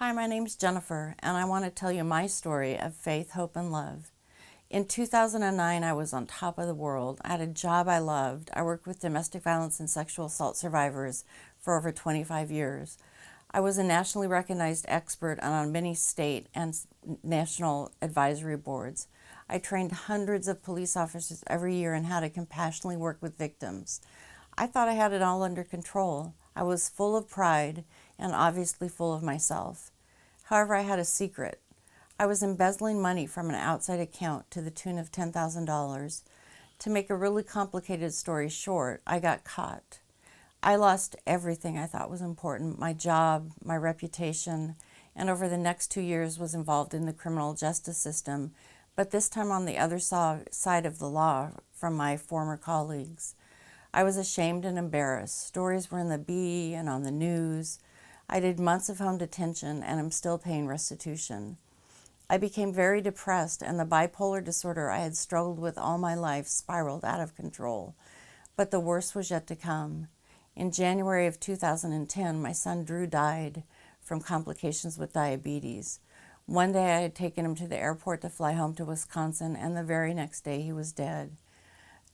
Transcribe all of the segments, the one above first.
Hi, my name's Jennifer, and I want to tell you my story of faith, hope, and love. In 2009, I was on top of the world. I had a job I loved. I worked with domestic violence and sexual assault survivors for over 25 years. I was a nationally recognized expert on many state and national advisory boards. I trained hundreds of police officers every year in how to compassionately work with victims. I thought I had it all under control. I was full of pride and obviously full of myself. However, I had a secret. I was embezzling money from an outside account to the tune of $10,000. To make a really complicated story short, I got caught. I lost everything I thought was important, my job, my reputation, and over the next 2 years was involved in the criminal justice system, but this time on the other side of the law from my former colleagues. I was ashamed and embarrassed. Stories were in the Bee and on the news. I did months of home detention and am still paying restitution. I became very depressed, and the bipolar disorder I had struggled with all my life spiraled out of control. But the worst was yet to come. In January of 2010, my son Drew died from complications with diabetes. One day I had taken him to the airport to fly home to Wisconsin, and the very next day he was dead.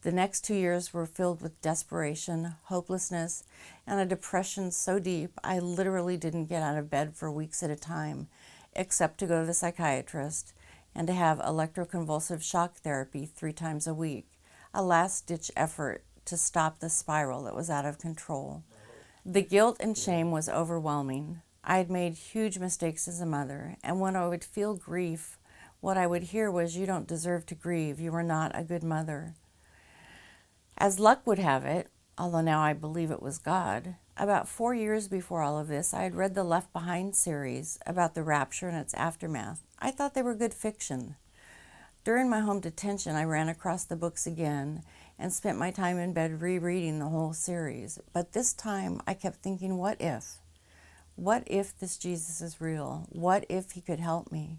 The next 2 years were filled with desperation, hopelessness, and a depression so deep I literally didn't get out of bed for weeks at a time, except to go to the psychiatrist and to have electroconvulsive shock therapy 3 times a week, a last-ditch effort to stop the spiral that was out of control. The guilt and shame was overwhelming. I had made huge mistakes as a mother, and when I would feel grief, what I would hear was, "You don't deserve to grieve. You were not a good mother." As luck would have it, although now I believe it was God, about 4 years before all of this, I had read the Left Behind series about the rapture and its aftermath. I thought they were good fiction. During my home detention, I ran across the books again and spent my time in bed rereading the whole series. But this time, I kept thinking, what if? What if this Jesus is real? What if he could help me?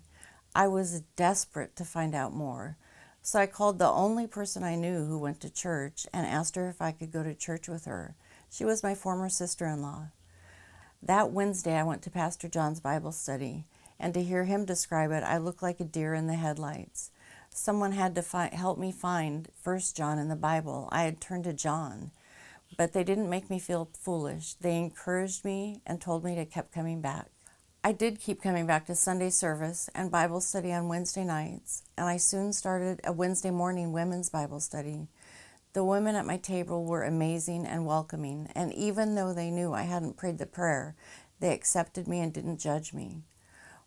I was desperate to find out more. So I called the only person I knew who went to church and asked her if I could go to church with her. She was my former sister-in-law. That Wednesday, I went to Pastor John's Bible study, and to hear him describe it, I looked like a deer in the headlights. Someone had to help me find 1 John in the Bible. I had turned to John, but they didn't make me feel foolish. They encouraged me and told me to keep coming back. I did keep coming back to Sunday service and Bible study on Wednesday nights, and I soon started a Wednesday morning women's Bible study. The women at my table were amazing and welcoming, and even though they knew I hadn't prayed the prayer, they accepted me and didn't judge me.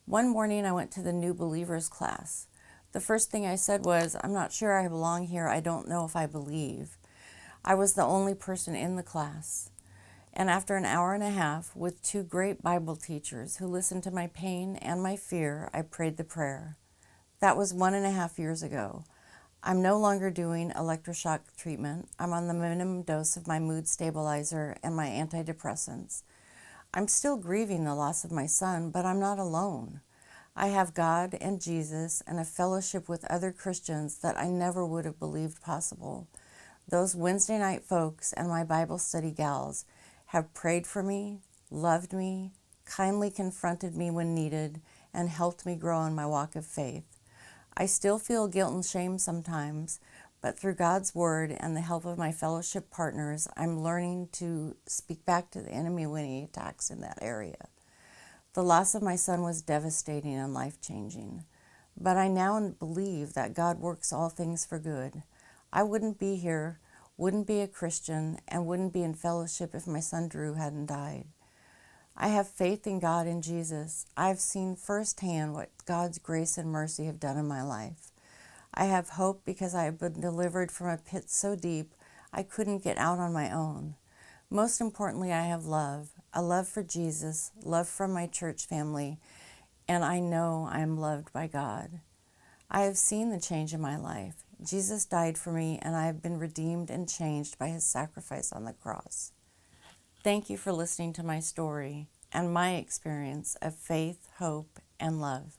One morning I went to the new believers class. The first thing I said was, "I'm not sure I belong here. I don't know if I believe." I was the only person in the class. And after an hour and a half with 2 great Bible teachers who listened to my pain and my fear, I prayed the prayer. That was 1.5 years ago. I'm no longer doing electroshock treatment. I'm on the minimum dose of my mood stabilizer and my antidepressants. I'm still grieving the loss of my son, but I'm not alone. I have God and Jesus and a fellowship with other Christians that I never would have believed possible. Those Wednesday night folks and my Bible study gals have prayed for me, loved me, kindly confronted me when needed, and helped me grow in my walk of faith. I still feel guilt and shame sometimes, but through God's word and the help of my fellowship partners, I'm learning to speak back to the enemy when he attacks in that area. The loss of my son was devastating and life-changing, but I now believe that God works all things for good. I wouldn't be here, wouldn't be a Christian, and wouldn't be in fellowship if my son Drew hadn't died. I have faith in God and Jesus. I've seen firsthand what God's grace and mercy have done in my life. I have hope because I have been delivered from a pit so deep I couldn't get out on my own. Most importantly, I have love, a love for Jesus, love from my church family, and I know I am loved by God. I have seen the change in my life. Jesus died for me, and I have been redeemed and changed by his sacrifice on the cross. Thank you for listening to my story and my experience of faith, hope, and love.